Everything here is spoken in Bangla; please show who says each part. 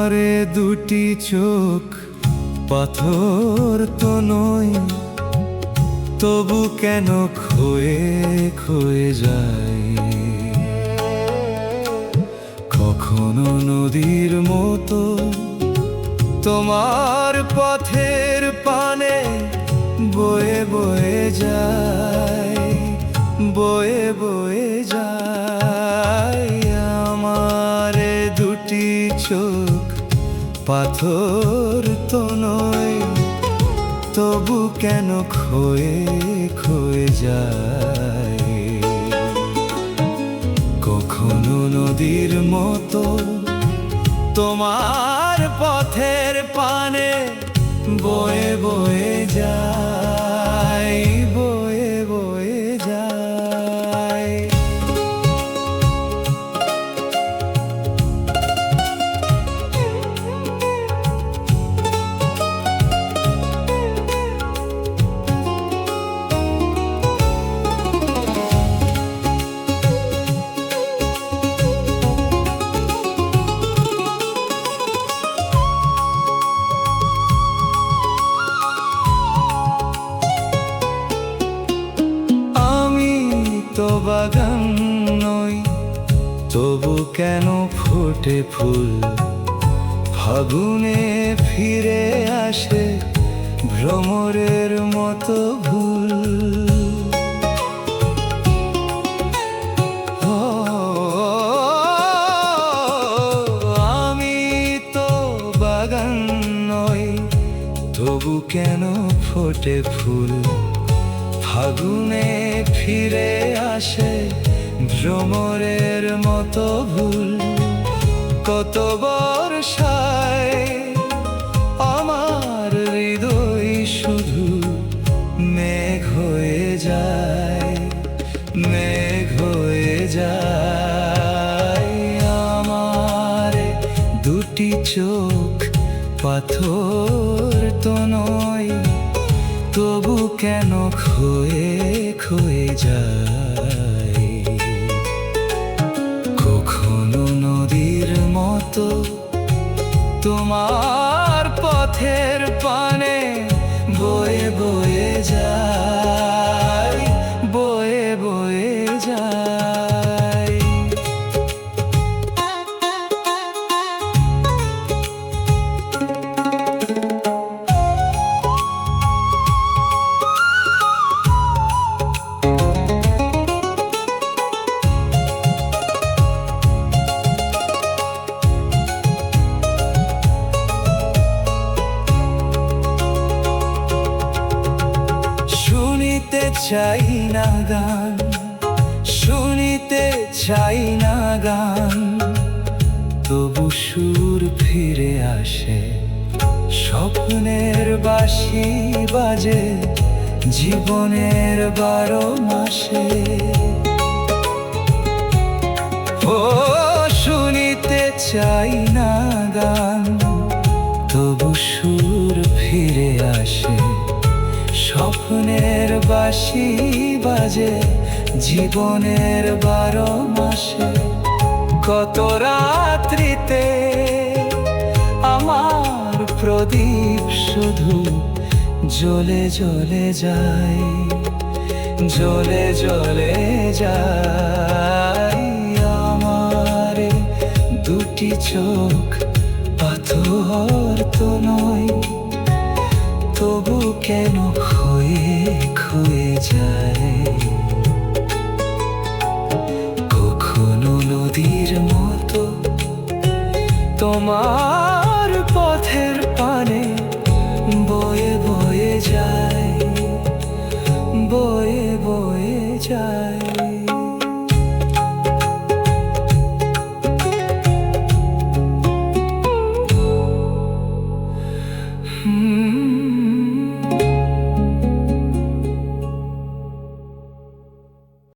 Speaker 1: আমারে দুটি চোখ পাথর তো নয়, তবু কেন ক্ষয়ে ক্ষয়ে যায়। কখনো নদীর মতো তোমার পথের পানে বয়ে বয়ে যায়, বয়ে বয়ে যায়। আমার দুটি চোখ পাথর তো নয়, তবু কেন ক্ষয়ে ক্ষয়ে যায়। কখনো নদীর মতো তোমার পথের পানে বয়ে বয়ে যায়, বয়ে বয়ে যায়। তো বাগান নই, তবু কেন ফোটে ফুল। ফাগুনে ফিরে আসে ভ্রমরের মতো ভুল। আমি তো বাগান নই, তবু কেন ফোটে ফুল। ফাগুনে ফিরে আসে ভ্রমরের মতো ভুল। কত বর্ষায় আমার হৃদয় শুধু মেঘ হয়ে যায়, মেঘ হয়ে যায়। আমার দুটি চোখ পাথর তো নয়, তবু কেন ক্ষয়ে ক্ষয়ে যায়। কখনো নদীর মতো তোমার পথের পানে বয়ে বয়ে যায়, বয়ে বয়ে যায়। শুনিতে চাই না গান, শুনিতে চাই না গান, তবু সুর ফিরে আসে। স্বপ্নের বাঁশি বাজে জীবনের 12 মাসে। ও শুনিতে চাই না গান, তবু সুর ফিরে আসে। স্বপ্নের বাঁশি বাজে জীবনের 12 মাসে। কত রাত্রিতে আমার প্রদীপ শুধু জ্বলে জ্বলে যায়, জ্বলে জ্বলে যায়। আমার দুটি চোখ পাথর তো নয়, তবু কেন ক্ষয়ে ক্ষয়ে যায়। কখনো নদীর মতো তোমার পথের পানে বয়ে বয়ে যায়, বয়ে বয়ে যায়।